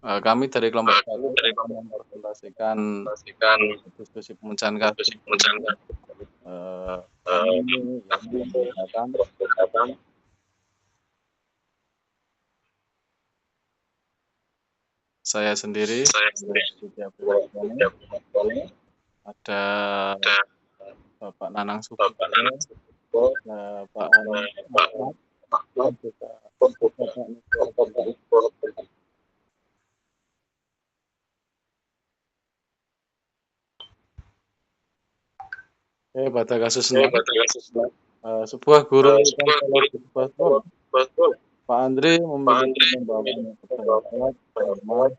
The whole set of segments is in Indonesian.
Kami dari kelompok satu mempresentasikan diskusi pemecahan kasus. Kami memperkenalkan saya sendiri, ada Bapak Nanang Subuh, Pak Ahmad, pada kasus ini sebuah guru Pak Andri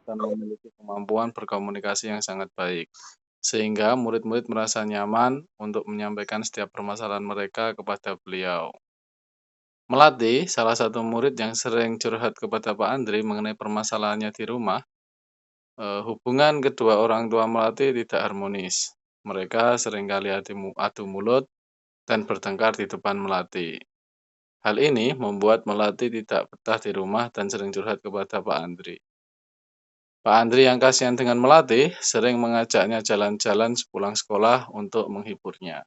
dan memiliki kemampuan berkomunikasi yang sangat baik, sehingga murid-murid merasa nyaman untuk menyampaikan setiap permasalahan mereka kepada beliau. Melati, salah satu murid yang sering curhat kepada Pak Andri mengenai permasalahannya di rumah, hubungan kedua orang tua Melati tidak harmonis. Mereka seringkali adu mulut dan bertengkar di depan Melati. Hal ini membuat Melati tidak betah di rumah dan sering curhat kepada Pak Andri. Pak Andri yang kasihan dengan Melati sering mengajaknya jalan-jalan sepulang sekolah untuk menghiburnya.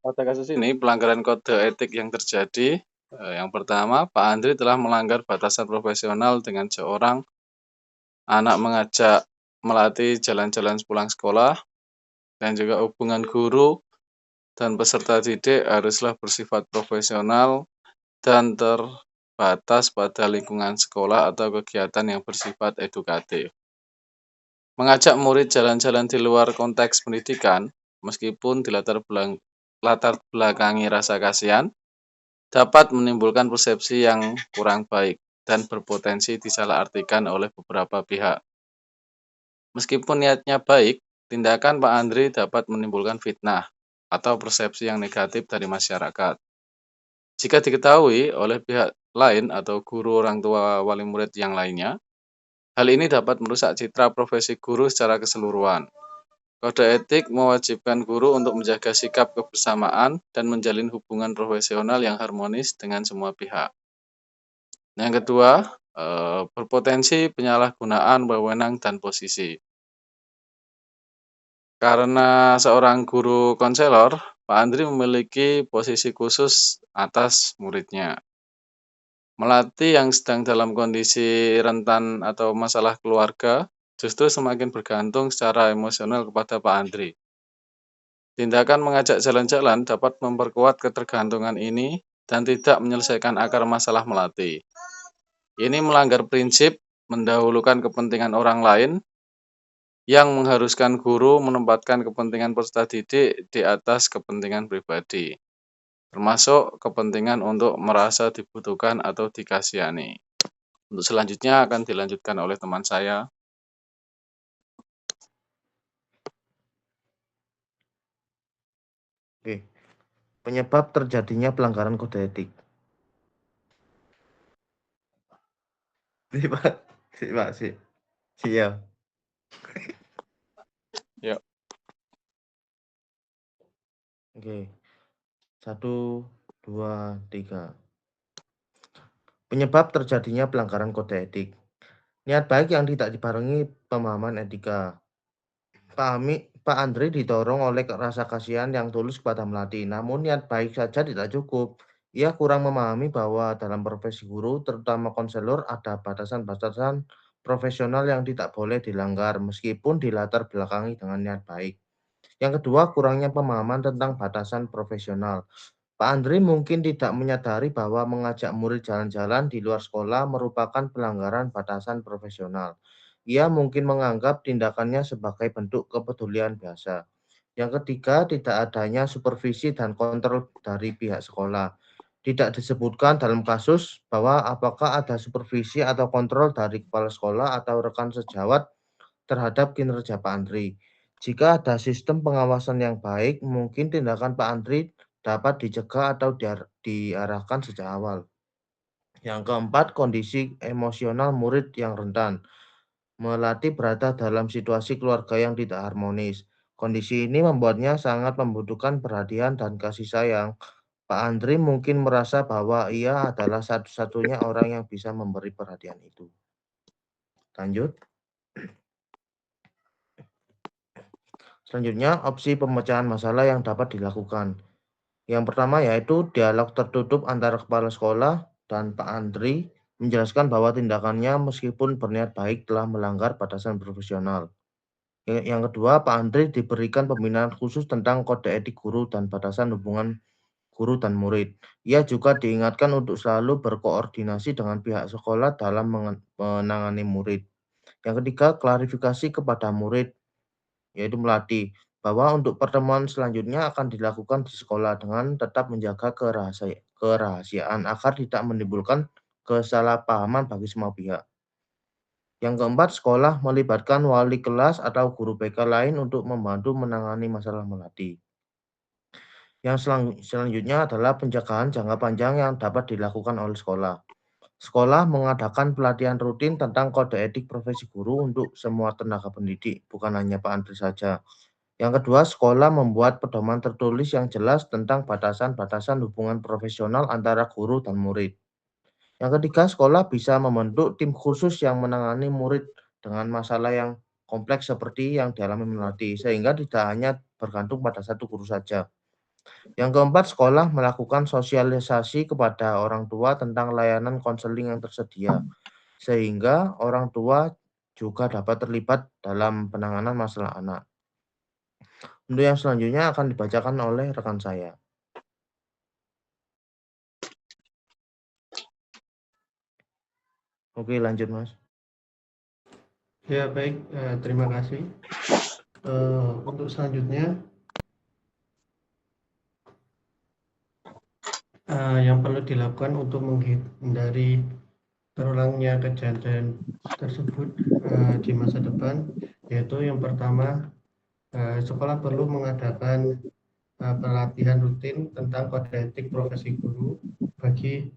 Pada kasus ini, pelanggaran kode etik yang terjadi, yang pertama, Pak Andri telah melanggar batasan profesional dengan seorang anak mengajak Melati jalan-jalan sepulang sekolah, dan juga hubungan guru dan peserta didik haruslah bersifat profesional dan terbatas pada lingkungan sekolah atau kegiatan yang bersifat edukatif. Mengajak murid jalan-jalan di luar konteks pendidikan, meskipun dilatar belakangi rasa kasihan, dapat menimbulkan persepsi yang kurang baik dan berpotensi disalahartikan oleh beberapa pihak. Meskipun niatnya baik, tindakan Pak Andri dapat menimbulkan fitnah atau persepsi yang negatif dari masyarakat. Jika diketahui oleh pihak lain atau guru, orang tua, wali murid yang lainnya, hal ini dapat merusak citra profesi guru secara keseluruhan. Kode etik mewajibkan guru untuk menjaga sikap kebersamaan dan menjalin hubungan profesional yang harmonis dengan semua pihak. Yang kedua, berpotensi penyalahgunaan wewenang dan posisi. Karena seorang guru konselor, Pak Andri memiliki posisi khusus atas muridnya. Melati yang sedang dalam kondisi rentan atau masalah keluarga justru semakin bergantung secara emosional kepada Pak Andri. Tindakan mengajak jalan-jalan dapat memperkuat ketergantungan ini dan tidak menyelesaikan akar masalah Melati. Ini melanggar prinsip mendahulukan kepentingan orang lain yang mengharuskan guru menempatkan kepentingan peserta didik di atas kepentingan pribadi, termasuk kepentingan untuk merasa dibutuhkan atau dikasihani. Untuk selanjutnya akan dilanjutkan oleh teman saya. Oke. Penyebab terjadinya pelanggaran kode etik. Siap. Ya. Oke. 1, 2, 3. Penyebab terjadinya pelanggaran kode etik. Niat baik yang tidak dibarengi pemahaman etika. Pak Andri didorong oleh rasa kasihan yang tulus kepada Melati, namun niat baik saja tidak cukup. Ia kurang memahami bahwa dalam profesi guru, terutama konselor, ada batasan-batasan profesional yang tidak boleh dilanggar meskipun dilatar belakangi dengan niat baik. Yang kedua, kurangnya pemahaman tentang batasan profesional. Pak Andri mungkin tidak menyadari bahwa mengajak murid jalan-jalan di luar sekolah merupakan pelanggaran batasan profesional. Ia mungkin menganggap tindakannya sebagai bentuk kepedulian biasa. Yang ketiga, tidak adanya supervisi dan kontrol dari pihak sekolah. Tidak disebutkan dalam kasus bahwa apakah ada supervisi atau kontrol dari kepala sekolah atau rekan sejawat terhadap kinerja Pak Andri. Jika ada sistem pengawasan yang baik, mungkin tindakan Pak Andri dapat dicegah atau diarahkan sejak awal. Yang keempat, kondisi emosional murid yang rentan. Melati berada dalam situasi keluarga yang tidak harmonis. Kondisi ini membuatnya sangat membutuhkan perhatian dan kasih sayang. Pak Andri mungkin merasa bahwa ia adalah satu-satunya orang yang bisa memberi perhatian itu. Lanjut. Selanjutnya, opsi pemecahan masalah yang dapat dilakukan. Yang pertama yaitu dialog tertutup antara kepala sekolah dan Pak Andri menjelaskan bahwa tindakannya meskipun berniat baik telah melanggar batasan profesional. Yang kedua, Pak Andri diberikan pembinaan khusus tentang kode etik guru dan batasan hubungan guru dan murid. Ia juga diingatkan untuk selalu berkoordinasi dengan pihak sekolah dalam menangani murid. Yang ketiga, klarifikasi kepada murid, yaitu melatih bahwa untuk pertemuan selanjutnya akan dilakukan di sekolah dengan tetap menjaga kerahasiaan agar tidak menimbulkan kesalahpahaman bagi semua pihak. Yang keempat, sekolah melibatkan wali kelas atau guru BK lain untuk membantu menangani masalah melati. Yang selanjutnya adalah pencegahan jangka panjang yang dapat dilakukan oleh sekolah. Sekolah mengadakan pelatihan rutin tentang kode etik profesi guru untuk semua tenaga pendidik, bukan hanya Pak Andri saja. Yang kedua, sekolah membuat pedoman tertulis yang jelas tentang batasan-batasan hubungan profesional antara guru dan murid. Yang ketiga, sekolah bisa membentuk tim khusus yang menangani murid dengan masalah yang kompleks seperti yang dialami Melati, sehingga tidak hanya bergantung pada satu guru saja. Yang keempat, sekolah melakukan sosialisasi kepada orang tua tentang layanan konseling yang tersedia, sehingga orang tua juga dapat terlibat dalam penanganan masalah anak. Untuk yang selanjutnya akan dibacakan oleh rekan saya. Oke, lanjut Mas. Ya baik, terima kasih. Untuk selanjutnya, yang perlu dilakukan untuk menghindari terulangnya kejadian tersebut di masa depan, yaitu yang pertama, sekolah perlu mengadakan pelatihan rutin tentang kode etik profesi guru bagi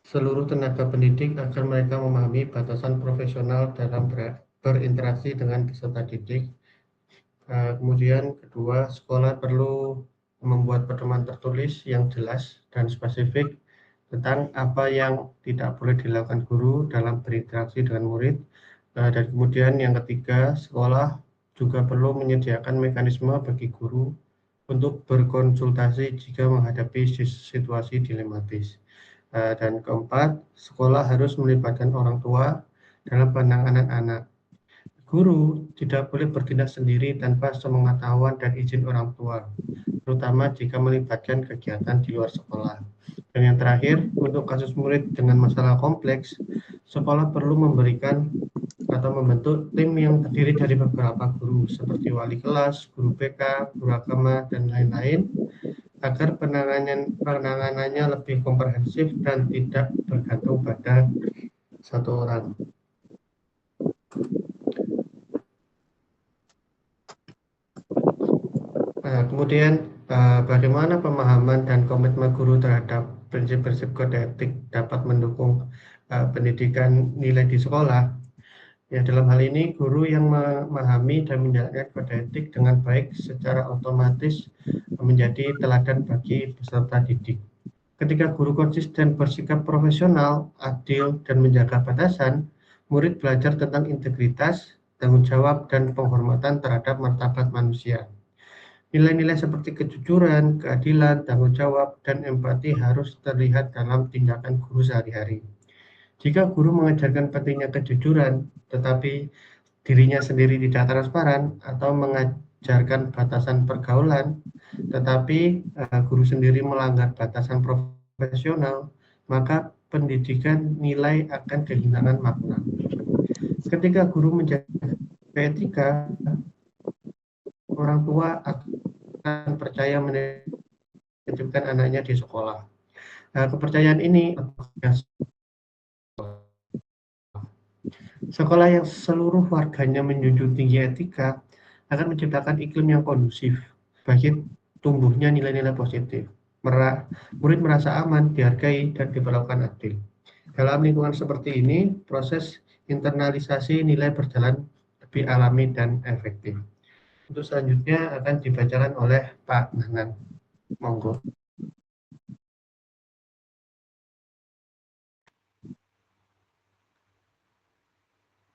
seluruh tenaga pendidik agar mereka memahami batasan profesional dalam berinteraksi dengan peserta didik. Kemudian kedua, sekolah perlu membuat pedoman tertulis yang jelas dan spesifik tentang apa yang tidak boleh dilakukan guru dalam berinteraksi dengan murid. Dan kemudian yang ketiga, sekolah juga perlu menyediakan mekanisme bagi guru untuk berkonsultasi jika menghadapi situasi dilematis. Dan keempat, sekolah harus melibatkan orang tua dalam penanganan anak. Guru tidak boleh bertindak sendiri tanpa sepengetahuan dan izin orang tua, terutama jika melibatkan kegiatan di luar sekolah. Dan yang terakhir, untuk kasus murid dengan masalah kompleks, sekolah perlu memberikan atau membentuk tim yang terdiri dari beberapa guru, seperti wali kelas, guru BK, guru agama, dan lain-lain, agar penanganannya lebih komprehensif dan tidak bergantung pada satu orang. Kemudian bagaimana pemahaman dan komitmen guru terhadap prinsip-prinsip kode etik dapat mendukung pendidikan nilai di sekolah? Ya, dalam hal ini guru yang memahami dan menjalankan kode etik dengan baik secara otomatis menjadi teladan bagi peserta didik. Ketika guru konsisten bersikap profesional, adil, dan menjaga batasan, murid belajar tentang integritas, tanggung jawab, dan penghormatan terhadap martabat manusia. Nilai-nilai seperti kejujuran, keadilan, tanggung jawab, dan empati harus terlihat dalam tindakan guru sehari-hari. Jika guru mengajarkan pentingnya kejujuran, tetapi dirinya sendiri tidak transparan, atau mengajarkan batasan pergaulan, tetapi guru sendiri melanggar batasan profesional, maka pendidikan nilai akan kehilangan makna. Ketika guru menjaga etika, orang tua akan percaya menitipkan anaknya di sekolah. Kepercayaan ini sekolah yang seluruh warganya menjunjung tinggi etika akan menciptakan iklim yang kondusif bagi tumbuhnya nilai-nilai positif. Murid merasa aman, dihargai, dan diperlakukan adil. Dalam lingkungan seperti ini, proses internalisasi nilai berjalan lebih alami dan efektif. Untuk selanjutnya akan dibacakan oleh Pak Nanan. Monggo.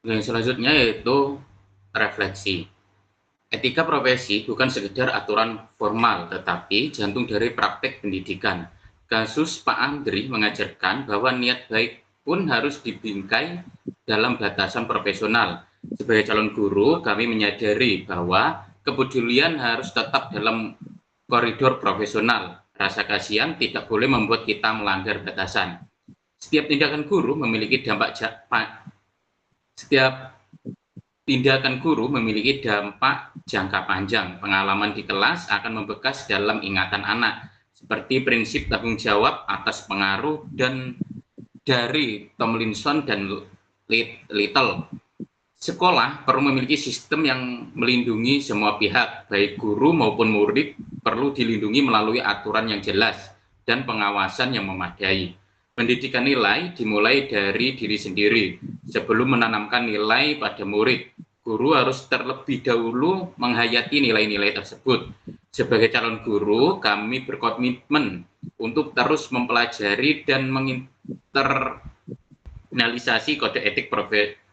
Yang selanjutnya yaitu refleksi. Etika profesi bukan sekedar aturan formal, tetapi jantung dari praktek pendidikan. Kasus Pak Andri mengajarkan bahwa niat baik pun harus dibingkai dalam batasan profesional. Sebagai calon guru, kami menyadari bahwa kepedulian harus tetap dalam koridor profesional. Rasa kasihan tidak boleh membuat kita melanggar batasan. Setiap tindakan guru memiliki dampak jangka panjang. Pengalaman di kelas akan membekas dalam ingatan anak, seperti prinsip tanggung jawab atas pengaruh dan dari Tomlinson dan Little. Sekolah perlu memiliki sistem yang melindungi semua pihak, baik guru maupun murid perlu dilindungi melalui aturan yang jelas dan pengawasan yang memadai. Pendidikan nilai dimulai dari diri sendiri. Sebelum menanamkan nilai pada murid, guru harus terlebih dahulu menghayati nilai-nilai tersebut. Sebagai calon guru, kami berkomitmen untuk terus mempelajari dan menginternalisasi kode etik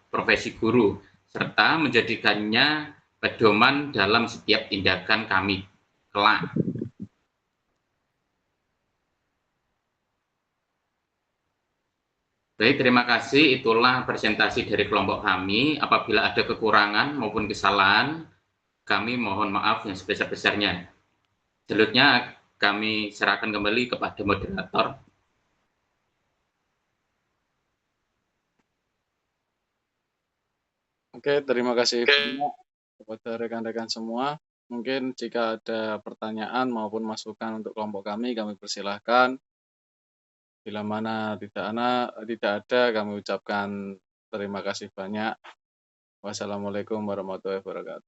profesi guru, serta menjadikannya pedoman dalam setiap tindakan kami kelak. Baik, terima kasih. Itulah presentasi dari kelompok kami. Apabila ada kekurangan maupun kesalahan, kami mohon maaf yang sebesar-besarnya. Selanjutnya kami serahkan kembali kepada moderator. Oke, terima kasih banyak kepada rekan-rekan semua. Mungkin jika ada pertanyaan maupun masukan untuk kelompok kami persilahkan. Bila mana tidak ada, kami ucapkan terima kasih banyak. Wassalamualaikum warahmatullahi wabarakatuh.